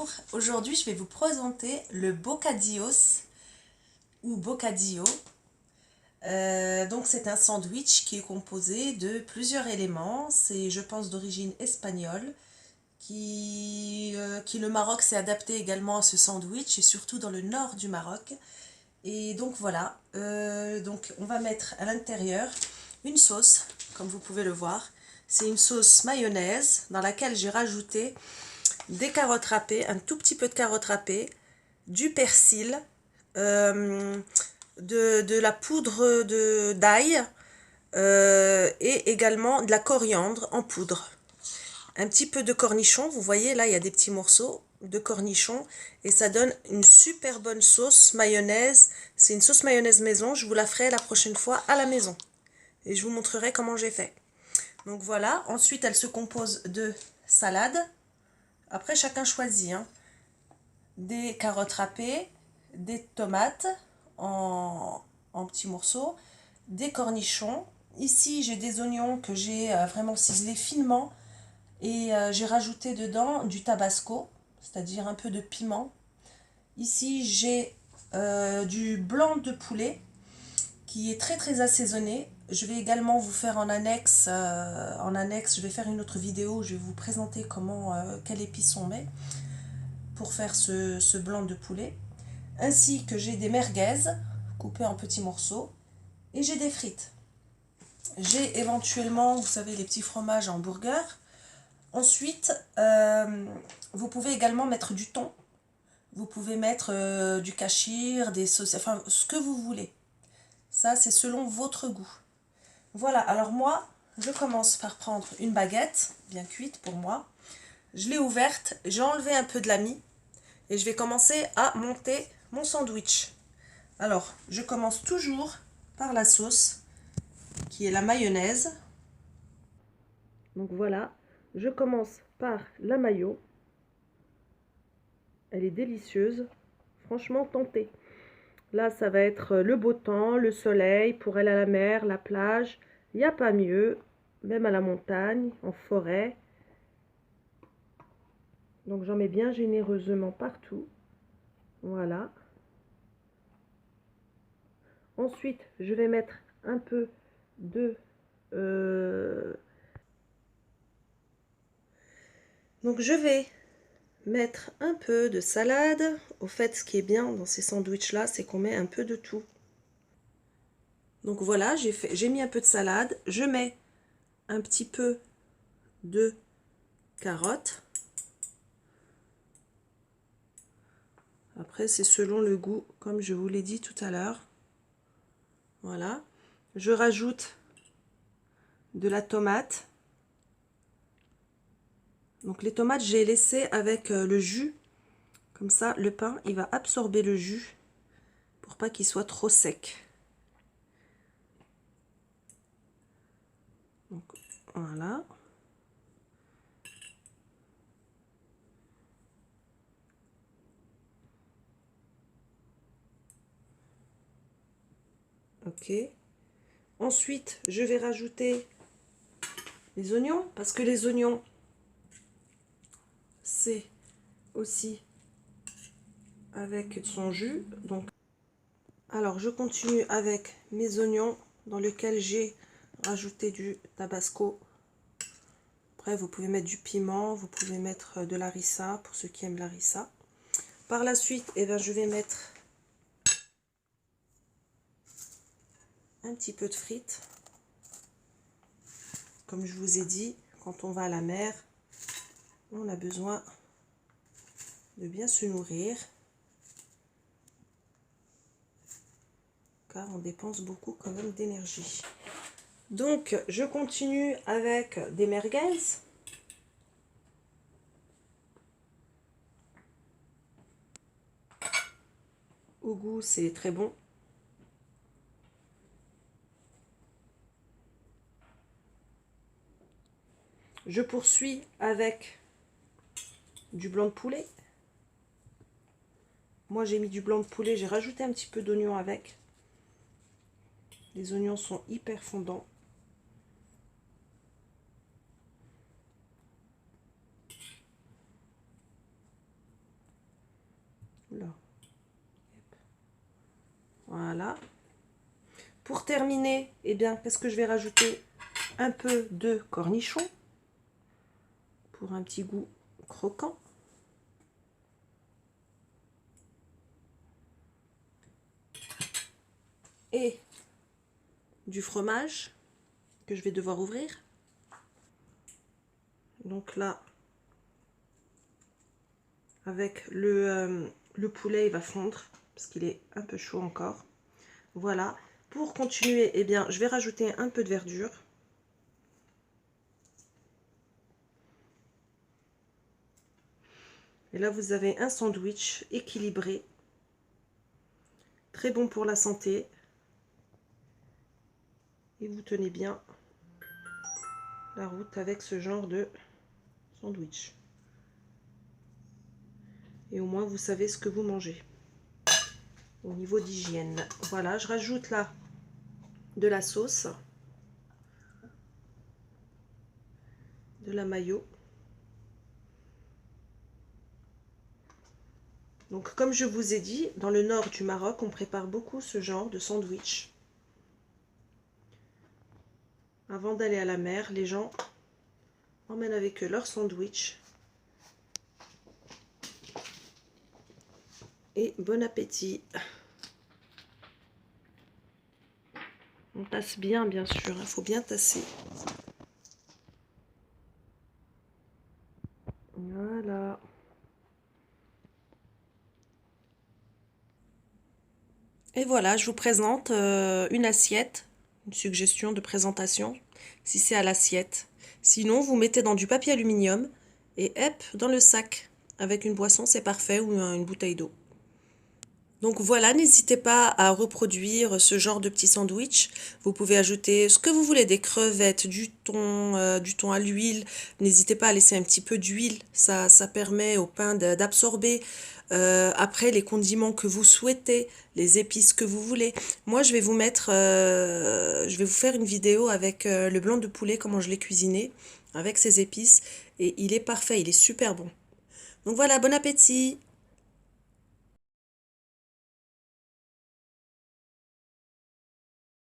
Bonjour, aujourd'hui je vais vous présenter le bocadillos ou bocadillo. Donc c'est un sandwich qui est composé de plusieurs éléments. C'est, je pense, d'origine espagnole. Qui le Maroc s'est adapté également à ce sandwich et surtout dans le nord du Maroc. Et donc voilà, donc on va mettre à l'intérieur une sauce, comme vous pouvez le voir. C'est une sauce mayonnaise dans laquelle j'ai rajouté des carottes râpées, un tout petit peu de carottes râpées, du persil, de la poudre d'ail et également de la coriandre en poudre. Un petit peu de cornichons, vous voyez là il y a des petits morceaux de cornichons et ça donne une super bonne sauce mayonnaise. C'est une sauce mayonnaise maison, je vous la ferai la prochaine fois à la maison et je vous montrerai comment j'ai fait. Donc voilà, ensuite elle se compose de salade. Après, chacun choisit, hein. Des carottes râpées, des tomates en petits morceaux, des cornichons. Ici, j'ai des oignons que j'ai vraiment ciselés finement et j'ai rajouté dedans du tabasco, c'est-à-dire un peu de piment. Ici, j'ai du blanc de poulet qui est très très assaisonné. Je vais également vous faire en annexe, je vais faire une autre vidéo où je vais vous présenter quelle épice on met pour faire ce blanc de poulet, ainsi que j'ai des merguez coupées en petits morceaux et j'ai des frites. J'ai éventuellement, vous savez, les petits fromages en burger. Ensuite, vous pouvez également mettre du thon, vous pouvez mettre du kachir, des sauces, enfin ce que vous voulez. Ça, c'est selon votre goût. Voilà, alors moi, je commence par prendre une baguette, bien cuite pour moi. Je l'ai ouverte, j'ai enlevé un peu de la mie. Et je vais commencer à monter mon sandwich. Alors, je commence toujours par la sauce, qui est la mayonnaise. Donc voilà, je commence par la mayo. Elle est délicieuse. Franchement, tentez. Là, ça va être le beau temps, le soleil, pour aller à la mer, la plage. Il n'y a pas mieux, même à la montagne, en forêt. Donc j'en mets bien généreusement partout. Voilà. Ensuite, je vais mettre un peu de... Donc je vais mettre un peu de salade. Au fait, ce qui est bien dans ces sandwichs-là, c'est qu'on met un peu de tout. Donc voilà, j'ai mis un peu de salade. Je mets un petit peu de carottes. Après, c'est selon le goût, comme je vous l'ai dit tout à l'heure. Voilà. Je rajoute de la tomate. Donc les tomates, j'ai laissé avec le jus. Comme ça, le pain, il va absorber le jus pour pas qu'il soit trop sec. Donc voilà. Ok. Ensuite, je vais rajouter les oignons, parce que les oignons, c'est aussi avec son jus. Donc, alors, je continue avec mes oignons dans lesquels j'ai rajouté du tabasco. Après, vous pouvez mettre du piment, vous pouvez mettre de l'harissa pour ceux qui aiment l'harissa. Par la suite, eh bien, je vais mettre un petit peu de frites. Comme je vous ai dit, quand on va à la mer, on a besoin de bien se nourrir, car on dépense beaucoup quand même d'énergie. Donc, je continue avec des merguez. Au goût, c'est très bon. Je poursuis avec du blanc de poulet. Moi, j'ai mis du blanc de poulet, j'ai rajouté un petit peu d'oignon avec. Les oignons sont hyper fondants. Voilà. Pour terminer, eh bien, qu'est-ce que je vais rajouter? Un peu de cornichons pour un petit goût croquant. Et du fromage que je vais devoir ouvrir. Donc là, avec le poulet, il va fondre parce qu'il est un peu chaud encore. Voilà. Pour continuer, eh bien, je vais rajouter un peu de verdure. Et là, vous avez un sandwich équilibré, très bon pour la santé. Et vous tenez bien la route avec ce genre de sandwich. Et au moins, vous savez ce que vous mangez au niveau d'hygiène. Voilà, je rajoute là de la sauce, de la mayo. Donc, comme je vous ai dit, dans le nord du Maroc, on prépare beaucoup ce genre de sandwich. Avant d'aller à la mer, les gens emmènent avec eux leur sandwich. Et bon appétit! On tasse bien, bien sûr, il faut bien tasser. Voilà. Et voilà, je vous présente une assiette, une suggestion de présentation, si c'est à l'assiette. Sinon, vous mettez dans du papier aluminium et hop, dans le sac. Avec une boisson, c'est parfait, ou une bouteille d'eau. Donc voilà, n'hésitez pas à reproduire ce genre de petit sandwich. Vous pouvez ajouter ce que vous voulez, des crevettes, du thon à l'huile. N'hésitez pas à laisser un petit peu d'huile, ça permet au pain d'absorber. Après, les condiments que vous souhaitez, les épices que vous voulez. Moi, je vais vous faire une vidéo avec le blanc de poulet, comment je l'ai cuisiné, avec ces épices. Et il est parfait, il est super bon. Donc voilà, bon appétit!